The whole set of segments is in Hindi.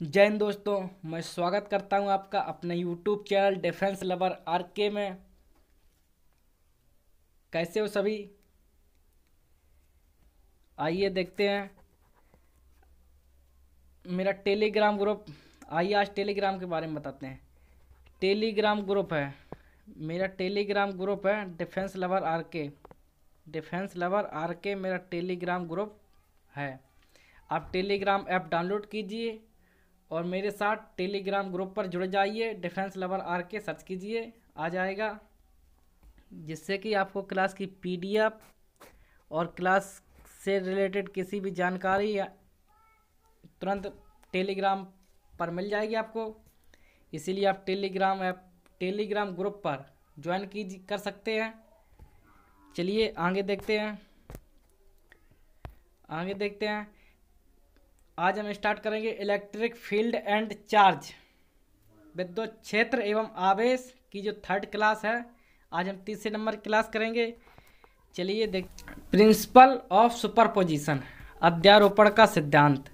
जय हिंद दोस्तों, मैं स्वागत करता हूं आपका अपने YouTube channel defence lover RK में। कैसे हो सभी? आइए देखते हैं मेरा टेलीग्राम ग्रुप। आइए आज टेलीग्राम के बारे में बताते हैं। टेलीग्राम ग्रुप है, मेरा टेलीग्राम ग्रुप है defence lover RK. Defence lover RK मेरा टेलीग्राम ग्रुप है। आप टेलीग्राम ऐप डाउनलोड कीजिए और मेरे साथ टेलीग्राम ग्रुप पर जुड़ जाइए। डिफेंस लवर आरके सर्च कीजिए, आ जाएगा, जिससे कि आपको क्लास की पीडीएफ और क्लास से रिलेटेड किसी भी जानकारी या तुरंत टेलीग्राम पर मिल जाएगी आपको। इसीलिए आप टेलीग्राम ग्रुप पर ज्वाइन कर सकते हैं। चलिए आगे देखते हैं। आज हम स्टार्ट करेंगे इलेक्ट्रिक फील्ड एंड चार्ज, विद्युत क्षेत्र एवं आवेश की जो थर्ड क्लास है। आज हम तीसरे नंबर क्लास करेंगे। चलिए देख, प्रिंसिपल ऑफ सुपरपोजिशन, अध्यारोपण का सिद्धांत।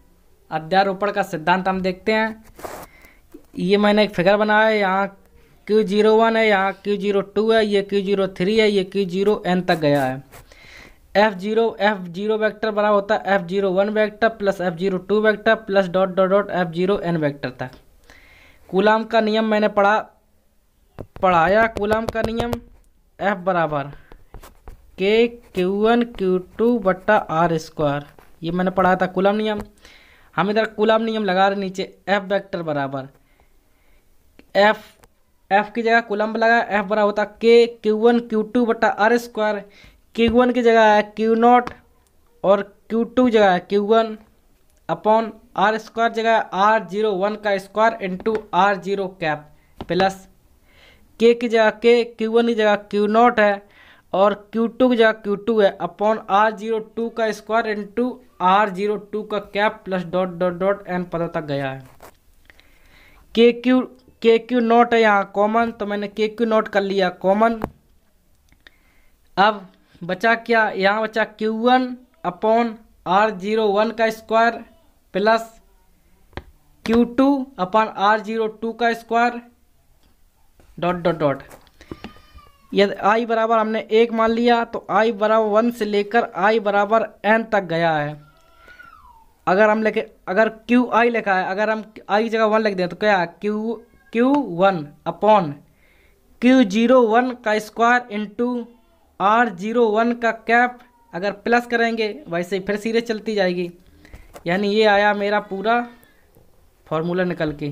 अध्यारोपण का सिद्धांत हम देखते हैं। ये मैंने एक फिगर बनाया है, यहाँ Q01 है, यहाँ Q02 है, ये Q03 है, ये Q0n तक गया है। F0 वेक्टर बराबर होता है F01 vector plus F02 vector plus dot dot dot F0n vector तक। कूलाम का नियम मैंने पढ़ाया। कूलाम का नियम F बराबर K Q1 Q2 बट्टा R स्क्वायर, ये मैंने पढ़ाया था कूलाम नियम। हम इधर कूलाम नियम लगा रहे नीचे। F वेक्टर बराबर F की जगह कूलाम लगा, F बराबर होता K Q1 Q2 बट्टा R स्क्वायर। Q1 की जगह है Q0 और Q2 जगह है Q1 अपॉन R स्क्वायर जगह है R01 का square into R0 cap plus K की जगह Q1 की जगह Q0 है और Q2 की जगह Q2 है अपॉन R02 का स्क्वायर इंटू R02 का cap plus dot dot dot n पदों तक गया है। KQ0 है यहाँ कॉमन, तो मैंने KQ0 कर लिया कॉमन। अब बचा क्या? यहाँ बचा Q1 अपॉन R01 का square plus Q2 upon R02 का स्क्वायर डॉट डॉट डॉट। यदि I बराबर हमने 1 मान लिया तो I बराबर 1 से लेकर I बराबर n तक गया है। अगर QI लिखा है, अगर हम I की जगह 1 लिख दें तो क्या है? Q1 अपॉन Q01 का स्क्वायर इंटू R01 का कैप। अगर प्लस करेंगे वैसे ही फिर सीरीज चलती जाएगी। यानी ये आया मेरा पूरा फॉर्मूला निकल के।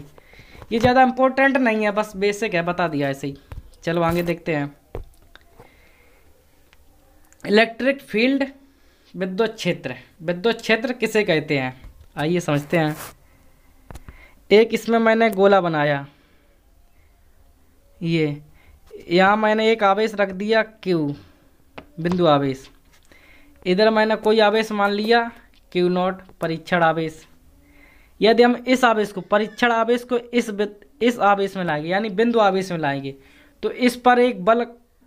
ये ज़्यादा इम्पोर्टेंट नहीं है, बस बेसिक है, बता दिया ऐसे ही। चलो आगे देखते हैं। इलेक्ट्रिक फील्ड, विद्युत क्षेत्र। विद्युत क्षेत्र किसे कहते हैं, आइए समझते हैं। एक इसमें मैंने गोला बनाया, ये यहाँ मैंने एक आवेश रख दिया Q, बिंदु आवेश। इधर मैंने कोई आवेश मान लिया Q0, परीक्षण आवेश। यदि हम इस आवेश को, परीक्षण आवेश को इस आवेश में लाएंगे यानी बिंदु आवेश में लाएंगे तो इस पर एक बल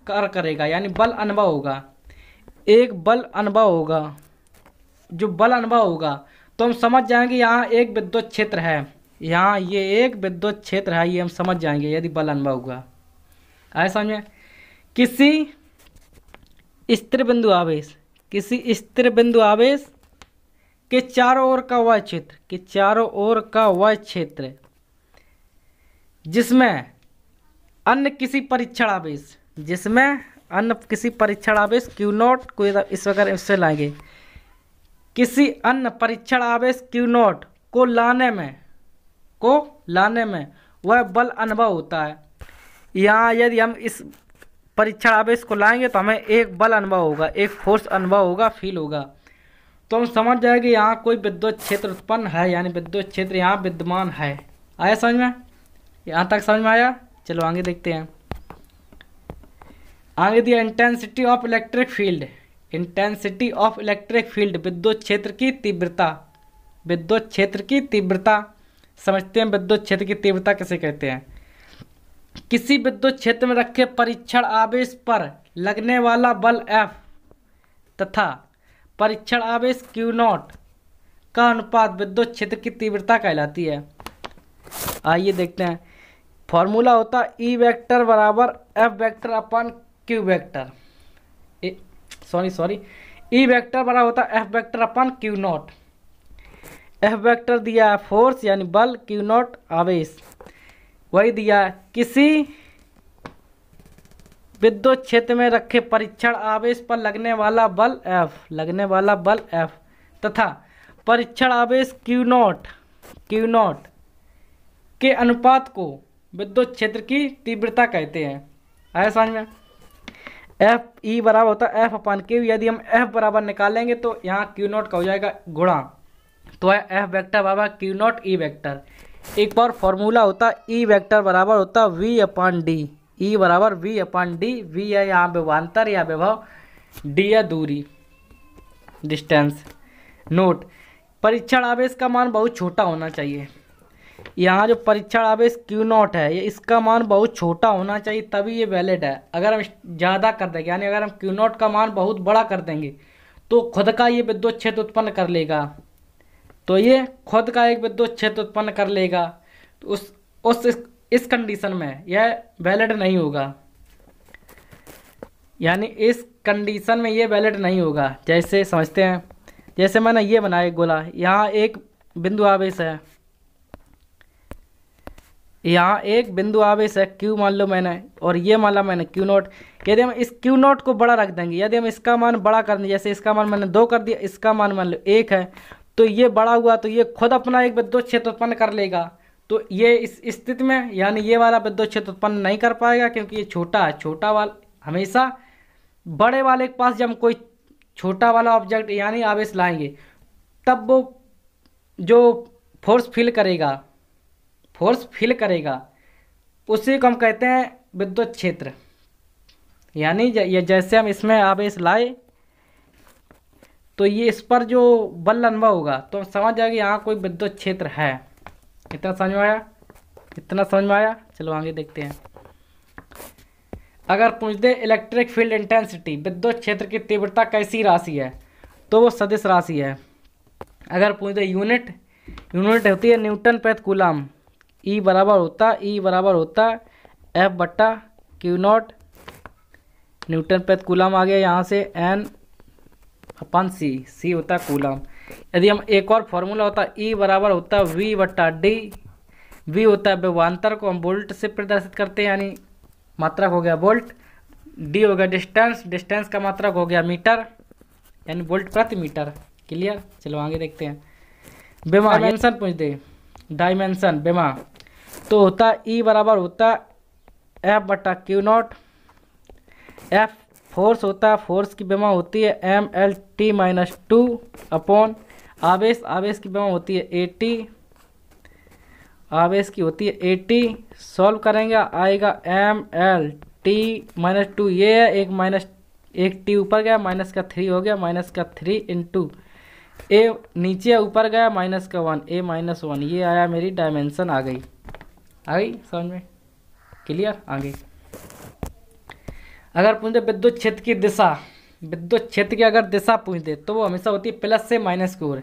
कार्य करेगा, यानी बल अनुभव होगा। एक बल अनुभव होगा, जो बल अनुभव होगा तो हम समझ जाएंगे यहाँ एक विद्युत क्षेत्र है, यहाँ ये एक विद्युत क्षेत्र है, ये हम समझ जाएंगे यदि बल अनुभव होगा। आए समझे? किसी स्थिर बिंदु आवेश, किसी स्थिर बिंदु आवेश के चारों ओर का वह क्षेत्र, के चारों ओर का वह क्षेत्र जिसमें अन्य किसी परीक्षण आवेश, जिसमें अन्य किसी परीक्षण आवेश Q0 को इस वगैरह इससे लाएंगे, किसी अन्य परीक्षण आवेश Q0 को लाने में वह बल अनुभव होता है। यहाँ यदि हम इस परीक्षण आवेश को लाएंगे तो हमें एक बल अनुभव होगा, एक फोर्स अनुभव होगा, फील होगा। तो हम समझ जाएंगे यहाँ कोई विद्युत क्षेत्र उत्पन्न है, यानी विद्युत क्षेत्र यहाँ विद्यमान है। आया समझ में? यहाँ तक समझ में आया? चलो आगे देखते हैं। आगे दिया intensity of electric field. Intensity of electric field, विद्युत क्षेत्र की तीव्रता। विद्युत क्षेत्र की तीव्रता समझते हैं। विद्युत क्षेत्र की तीव्रता किसे कहते हैं? किसी विद्युत क्षेत्र में रखे परीक्षण आवेश पर लगने वाला बल F तथा परीक्षण आवेश Q0 का अनुपात विद्युत क्षेत्र की तीव्रता कहलाती है। आइए देखते हैं। फॉर्मूला होता ई वेक्टर बराबर F vector upon q vector, sorry E vector बराबर होता F vector upon q naught. F vector दिया है फोर्स यानी बल, क्यू नॉट आवेश, वही दिया है किसी विद्युत क्षेत्र में रखे परीक्षण आवेश पर लगने वाला बल एफ, तथा परीक्षण आवेश क्यू नॉट के अनुपात को विद्युत क्षेत्र की तीव्रता कहते हैं। आया समझ में। एफ ई बराबर होता है एफ अपन क्यू। यदि हम एफ बराबर निकालेंगे तो यहाँ क्यू नॉट का हो जाएगा गुणा, तो है एफ वेक्टर बराबर क्यू नॉट ई वेक्टर। एक बार फॉर्मूला होता है ई वेक्टर बराबर होता वी अपन डी, ई बराबर वी अपन डी। वी है यहाँ विभवांतर या विभव, डी है दूरी डिस्टेंस। नोट, परीक्षण आवेश का मान बहुत छोटा होना चाहिए। यहाँ जो परीक्षण आवेश क्यू नॉट है, ये इसका मान बहुत छोटा होना चाहिए तभी ये वैलिड है। अगर हम ज़्यादा कर देंगे, यानी अगर हम क्यू नॉट का मान बहुत बड़ा कर देंगे तो खुद का ये विद्युत क्षेत्र उत्पन्न कर लेगा, तो ये खुद का एक विद्युत क्षेत्र उत्पन्न कर लेगा, तो इस कंडीशन में यह वैलिड नहीं होगा, यानी इस कंडीशन में ये वैलिड नहीं होगा। जैसे समझते हैं, जैसे मैंने ये बनाया गोला, यहाँ एक बिंदु आवेश है, यहाँ एक बिंदु आवेश है क्यू मान लो मैंने, और ये मान ला मैंने क्यू नॉट। यदि हम इस क्यू नॉट को बड़ा रख देंगे, यदि हम इसका मान बड़ा कर दें, जैसे इसका मान मैंने 2 कर दिया, इसका मान मान लो 1 है, तो ये बड़ा हुआ तो ये खुद अपना एक विद्युत क्षेत्र उत्पन्न कर लेगा। तो ये इस स्थिति में यानी ये वाला विद्युत क्षेत्र उत्पन्न नहीं कर पाएगा, क्योंकि ये छोटा है। छोटा वाला हमेशा बड़े वाले के पास जब हम कोई छोटा वाला ऑब्जेक्ट यानी आवेश लाएंगे, तब वो जो फोर्स फील करेगा उसी को हम कहते हैं विद्युत क्षेत्र। यानी ये जैसे हम इसमें आवेश लाए तो ये इस पर जो बल अनुभव होगा तो हम समझ जाएंगे यहाँ कोई विद्युत क्षेत्र है। इतना समझ में आया? चलो आगे देखते हैं। अगर पूछ दे इलेक्ट्रिक फील्ड इंटेंसिटी, विद्युत क्षेत्र की तीव्रता कैसी राशि है, तो वो सदिश राशि है। अगर पूछ दे यूनिट होती है न्यूटन प्रति कूलम। ई बराबर होता एफ बट्टा क्यू नॉट, न्यूटन प्रति कूलम आ गया यहाँ से, एन अपन सी होता है कूलम। यदि हम एक और फॉर्मूला होता है ई बराबर होता है वी बट्टा डी। वी होता है विभवांतर को हम वोल्ट से प्रदर्शित करते हैं, यानी मात्रक हो गया वोल्ट। डी हो गया डिस्टेंस का मात्रक हो गया मीटर, यानी वोल्ट प्रति मीटर। क्लियर? चलो आगे देखते हैं। बेमा डायमेंशन पूछ दे, डायमेंशन बेमा तो होता ई बराबर होता एफ बट्टा क्यू नॉट। एफ फोर्स होता है, फोर्स की बेमा होती है M L T minus 2 upon आवेश की बेमा होती है 80, आवेश की होती है 80। सॉल्व करेंगे आएगा एम एल टी माइनस 2, ये है एक टी ऊपर गया, माइनस का 3 हो गया, माइनस का 3 इंटू ए नीचे ऊपर गया माइनस का 1, ए माइनस 1। ये आया मेरी डायमेंशन आ गई समझ में? क्लियर? आगे अगर पूछ दे विद्युत क्षेत्र की दिशा, विद्युत क्षेत्र की अगर दिशा पूछ दे तो वो हमेशा होती है प्लस से माइनस की ओर।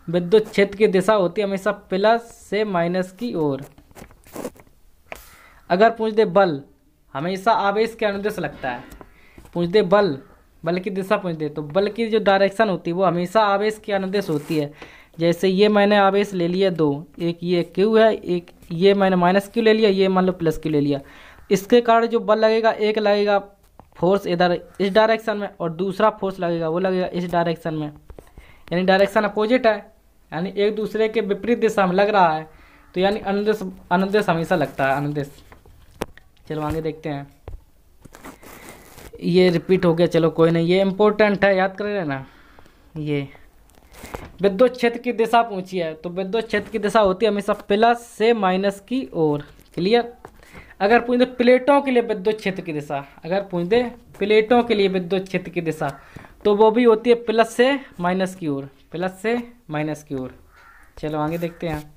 विद्युत क्षेत्र की दिशा होती है हमेशा प्लस से माइनस की ओर। अगर पूछ दे बल, हमेशा आवेश के अनुदिश लगता है। पूछ दे बल की दिशा पूछ दे तो बल की जो डायरेक्शन होती है वो हमेशा आवेश के अनुदिश होती है। जैसे ये मैंने आवेश ले लिया 2, एक ये क्यू है, एक ये मैंने माइनस क्यू ले लिया, ये मान लो प्लस क्यू ले लिया। इसके कारण जो बल लगेगा, एक लगेगा फोर्स इधर इस डायरेक्शन में और दूसरा फोर्स लगेगा वो लगेगा इस डायरेक्शन में, यानी डायरेक्शन अपोजिट है, यानी एक दूसरे के विपरीत दिशा में लग रहा है, तो यानी अनुदिश हमेशा लगता है, अनुदिश। चलो आगे देखते हैं। ये रिपीट हो गया, चलो कोई नहीं, ये इम्पोर्टेंट है, याद कर लेना। ये विद्युत क्षेत्र की दिशा पूछी है तो विद्युत क्षेत्र की दिशा होती है हमेशा प्लस से माइनस की ओर। क्लियर? अगर पूछ दे प्लेटों के लिए विद्युत क्षेत्र की दिशा, अगर पूछ दे प्लेटों के लिए विद्युत क्षेत्र की दिशा तो वो भी होती है प्लस से माइनस की ओर, प्लस से माइनस की ओर। चलो आगे देखते हैं।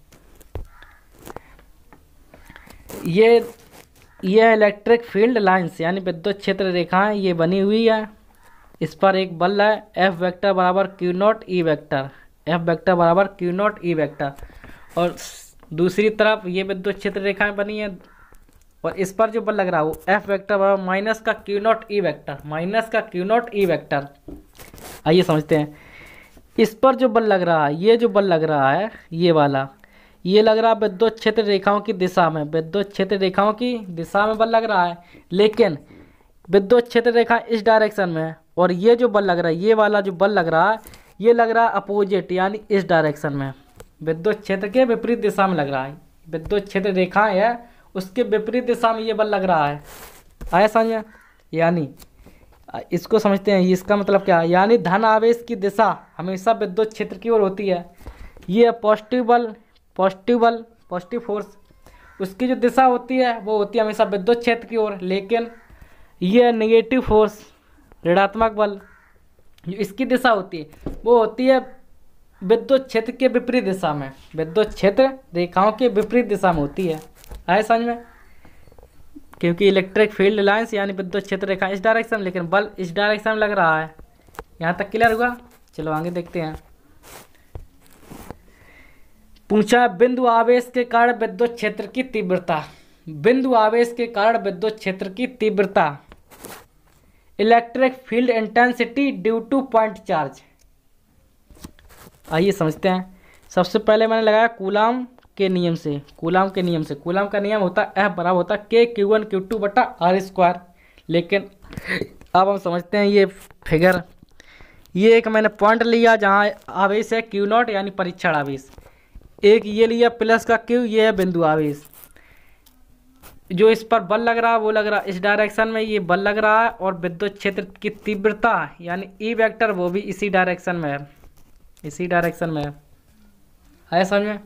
ये इलेक्ट्रिक फील्ड लाइंस यानी विद्युत क्षेत्र रेखाएं ये बनी हुई है। इस पर एक बल है एफ वेक्टर बराबर Q not E vector, F vector बराबर क्यू नॉट ई वेक्टर। और दूसरी तरफ ये विद्युत क्षेत्र रेखाएं बनी है और इस पर जो बल लग रहा है वो F वेक्टर बराबर माइनस का Q not E vector, minus का Q नॉट E वेक्टर। आइए समझते हैं। इस पर जो बल लग रहा है, ये जो बल लग रहा है ये वाला, ये लग रहा है विद्युत क्षेत्र रेखाओं की दिशा में, विद्युत क्षेत्र रेखाओं की दिशा में बल लग रहा है, लेकिन विद्युत क्षेत्र रेखा इस डायरेक्शन में है और ये जो बल लग रहा है, ये वाला जो बल लग रहा है, ये लग रहा है अपोजिट यानी इस डायरेक्शन में, विद्युत क्षेत्र के विपरीत दिशा में लग रहा है। विद्युत क्षेत्र रेखाएं है उसके विपरीत दिशा में ये बल लग रहा है। आया समझ? यानी इसको समझते हैं, इसका मतलब क्या है, यानी धन आवेश की दिशा हमेशा विद्युत क्षेत्र की ओर होती है। ये पॉजिटिव बल, पॉजिटिव फोर्स, उसकी जो दिशा होती है वो होती है हमेशा विद्युत क्षेत्र की ओर, लेकिन ये नेगेटिव फोर्स, ऋणात्मक बल, जो इसकी दिशा होती है वो होती है विद्युत क्षेत्र के विपरीत दिशा में, विद्युत क्षेत्र रेखाओं के विपरीत दिशा में होती है। आए समझ में? क्योंकि इलेक्ट्रिक फील्ड लाइंस यानी विद्युत क्षेत्र रेखा इस डायरेक्शन, लेकिन बल इस डायरेक्शन में लग रहा है। यहाँ तक क्लियर हुआ? चलो आगे देखते हैं। पूछा बिंदु आवेश के कारण विद्युत क्षेत्र की तीव्रता, बिंदु आवेश के कारण विद्युत क्षेत्र की तीव्रता, electric field intensity due two point charge. आइए समझते हैं। सबसे पहले मैंने लगाया कूलाम के नियम से, कूलाम के नियम से, कूलाम का नियम होता है F बराबर होता है K/Q1/Q2/R²। लेकिन अब हम समझते हैं ये फिगर, ये एक मैंने पॉइंट लिया जहाँ आवेश है Q नॉट यानी परीक्षण आवेश, एक ये लिया प्लस का Q, ये है बिंदु आवेश। जो इस पर बल लग रहा है वो लग रहा है इस डायरेक्शन में, ये बल लग रहा है, और विद्युत क्षेत्र की तीव्रता यानी E वेक्टर वो भी इसी डायरेक्शन में है, इसी डायरेक्शन में है। आया समझ में?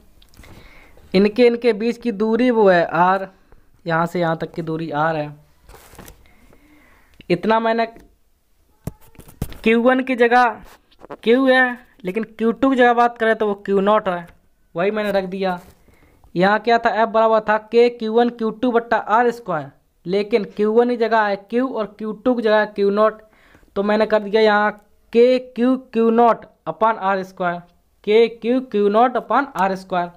इनके बीच की दूरी वो है R, यहाँ से यहाँ तक की दूरी R है। इतना मैंने Q1 की जगह Q है, लेकिन Q2 की जगह बात करें तो वो Q नॉट है, वही मैंने रख दिया। यहाँ क्या था, F बराबर था K/Q1/Q2/R², लेकिन Q1 की जगह है Q और Q2 की जगह है Q नॉट, तो मैंने कर दिया यहाँ KQ/Q0/R², KQ/Q0/R²।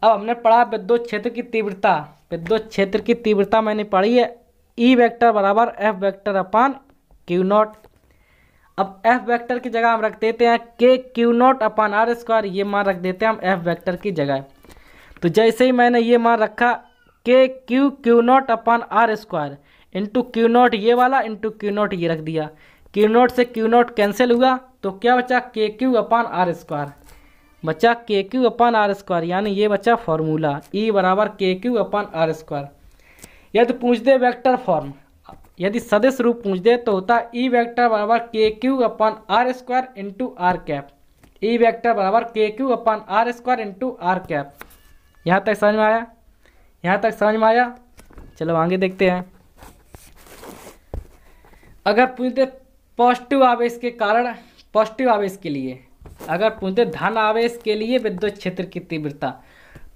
अब हमने पढ़ा विद्युत क्षेत्र की तीव्रता, विद्युत क्षेत्र की तीव्रता मैंने पढ़ी है E वेक्टर बराबर F वेक्टर/Q0। अब F वेक्टर की जगह हम रख देते हैं KQ0/R², ये मान रख देते हैं हम F वेक्टर की जगह। तो जैसे ही मैंने ये मान रखा KQ/Q0/R² इंटू Q0 ये वाला इंटू Q0 ये रख दिया, Q0 से Q0 कैंसिल हुआ तो क्या बचा, KQ/R², बचा KQ/R², यानी ये बचा फॉर्मूला E बराबर KQ/R²। यदि पूछ दे वेक्टर फॉर्म, यदि सदिश रूप पूछ दे तो होता है E वेक्टर बराबर KQ/R² into R cap, E vector बराबर KQ/R² इंटू R कैप। यहाँ तक समझ में आया? यहाँ तक समझ में आया? चलो आगे देखते हैं। अगर पूछते पॉजिटिव आवेश के कारण, पॉजिटिव आवेश के लिए, अगर पूछते धन आवेश के लिए विद्युत क्षेत्र की तीव्रता,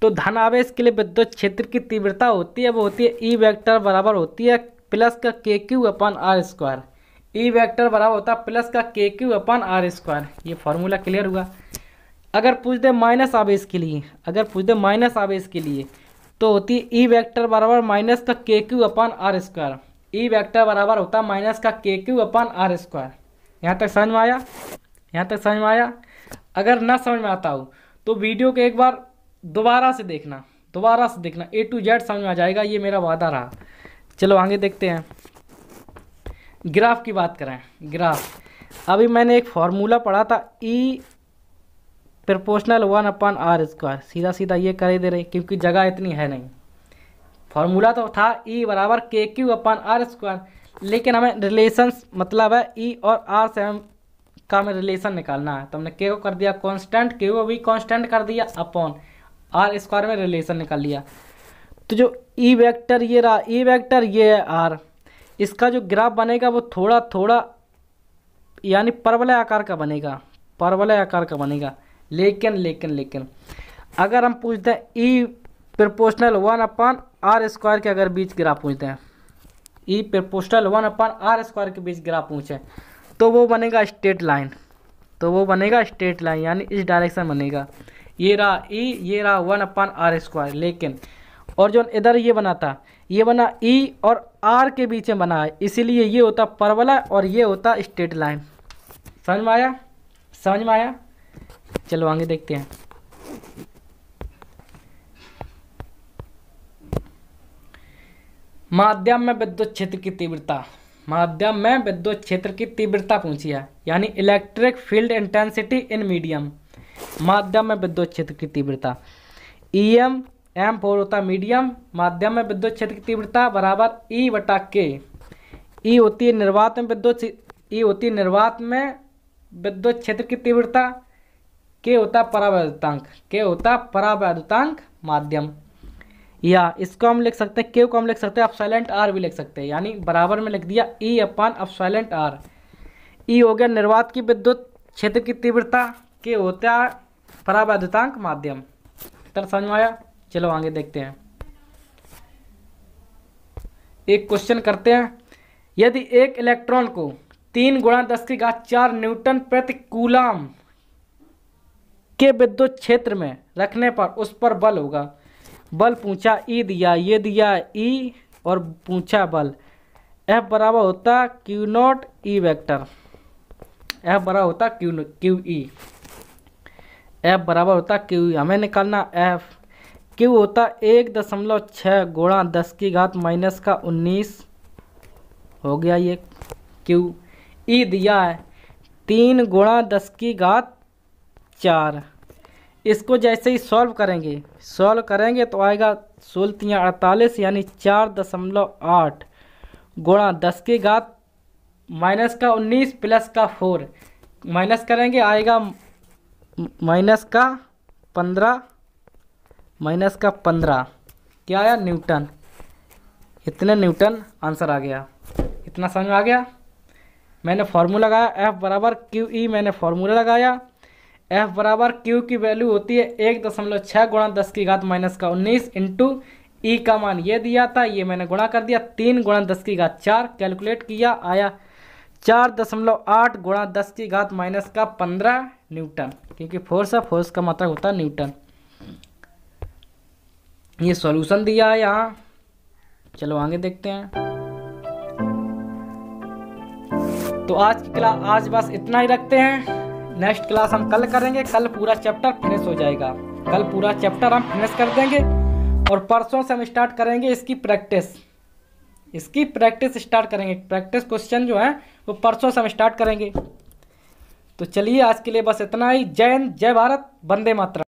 तो धन आवेश के लिए विद्युत क्षेत्र की तीव्रता होती है वो होती है E वेक्टर बराबर होती है प्लस का KQ/R², E वेक्टर बराबर होता है प्लस का KQ/R²। ये फॉर्मूला क्लियर हुआ? अगर पूछ दे माइनस आवेश के लिए, अगर पूछ दे माइनस आवेश के लिए तो होती है E वेक्टर बराबर माइनस का KQ/R², E वेक्टर बराबर होता है माइनस का KQ/R²। यहाँ तक समझ में आया? यहाँ तक समझ में आया? अगर ना समझ में आता हो तो वीडियो को एक बार दोबारा से देखना, दोबारा से देखना, A to Z समझ में आ जाएगा, ये मेरा वादा रहा। चलो आगे देखते हैं। ग्राफ की बात करें, ग्राफ, अभी मैंने एक फॉर्मूला पढ़ा था E प्रोपोर्शनल 1/R², सीधा सीधा ये कर ही दे रहे क्योंकि जगह इतनी है नहीं। फॉर्मूला तो था E बराबर KQ/R², लेकिन हमें रिलेशन मतलब है E और R से हम का हमें रिलेशन निकालना है, तो हमने K को कर दिया कांस्टेंट, K को भी कांस्टेंट कर दिया अपॉन R² में रिलेशन निकाल लिया। तो जो E वेक्टर ये रहा, E वेक्टर ये है R, इसका जो ग्राफ बनेगा वो थोड़ा थोड़ा यानी परवलय आकार का बनेगा, परवलय आकार का बनेगा। लेकिन अगर हम पूछते हैं E प्रोपोर्शनल 1/R² के अगर बीच ग्राफ पूछते हैं, E प्रोपोर्शनल 1/R² के बीच ग्राफ पूछे तो वो बनेगा स्ट्रेट लाइन, तो वो बनेगा स्ट्रेट लाइन यानी इस डायरेक्शन बनेगा। ये रहा ई, ये रहा 1/r², लेकिन और जो इधर ये बना था, ये बना ई और आर के बीच में बना है, इसीलिए ये होता परवलय और ये होता स्ट्रेट लाइन। समझ में आया? समझ में आया? चलो आगे देखते हैं। माध्यम में विद्युत क्षेत्र की तीव्रता, माध्यम में विद्युत क्षेत्र की तीव्रता पूछी है, यानी electric field intensity in medium. माध्यम में विद्युत क्षेत्र की तीव्रता EM, M4 होता मीडियम, माध्यम में विद्युत क्षेत्र की तीव्रता बराबर E/K। E होती है निर्वात में विद्युत, E होती है निर्वात में विद्युत क्षेत्र की तीव्रता, K होता परावैद्युतांक, K होता परावैद्युतांक माध्यम। या इसको हम लिख सकते हैं, K को हम लिख सकते हैं एप्सिलॉन R भी लिख सकते हैं, यानी बराबर में लिख दिया E/εr। E हो गया निर्वात की विद्युत क्षेत्र की तीव्रता, K होता है परावैद्युतांक माध्यम। तो समझ में आया? चलो आगे देखते हैं। एक क्वेश्चन करते हैं। यदि एक इलेक्ट्रॉन को 3 × 10⁴ न्यूटन प्रति कूलम के विद्युत क्षेत्र में रखने पर उस पर बल होगा। बल पूछा, ई दिया, ये दिया ई, और पूछा बल। F बराबर होता Q0 E वेक्टर, F बराबर होता QE, F बराबर होता QE। हमें निकालना F। Q होता 1.6 × 10⁻⁻19 हो गया ये Q। E दिया है 3 × 10⁻⁴। इसको जैसे ही सॉल्व करेंगे तो आएगा 16×3 = 48, यानी 4.8 × 10⁻⁻19 प्लस का 4 माइनस करेंगे आएगा -15 क्या आया? न्यूटन। इतने न्यूटन आंसर आ गया। इतना समझ में आ गया? मैंने फार्मूला लगाया F बराबर QE, मैंने फार्मूला लगाया F बराबर Q की वैल्यू होती है 1.6 × 10⁻⁻19 इंटू E का मान ये दिया था, ये मैंने गुणा कर दिया 3 × 10⁻⁴, कैलकुलेट किया आया 4.8 × 10⁻⁻15 न्यूटन, क्योंकि फोर्स का मात्रक होता है न्यूटन। ये सॉल्यूशन दिया है यहाँ। चलो आगे देखते हैं। तो आज बस इतना ही रखते हैं। नेक्स्ट क्लास हम कल करेंगे। कल पूरा चैप्टर फिनिश हो जाएगा, कल पूरा चैप्टर हम फिनिश कर देंगे और परसों से हम स्टार्ट करेंगे इसकी प्रैक्टिस स्टार्ट करेंगे। प्रैक्टिस क्वेश्चन जो है वो परसों से हम स्टार्ट करेंगे। तो चलिए आज के लिए बस इतना ही। जय हिंद, जय भारत, वंदे मातरम।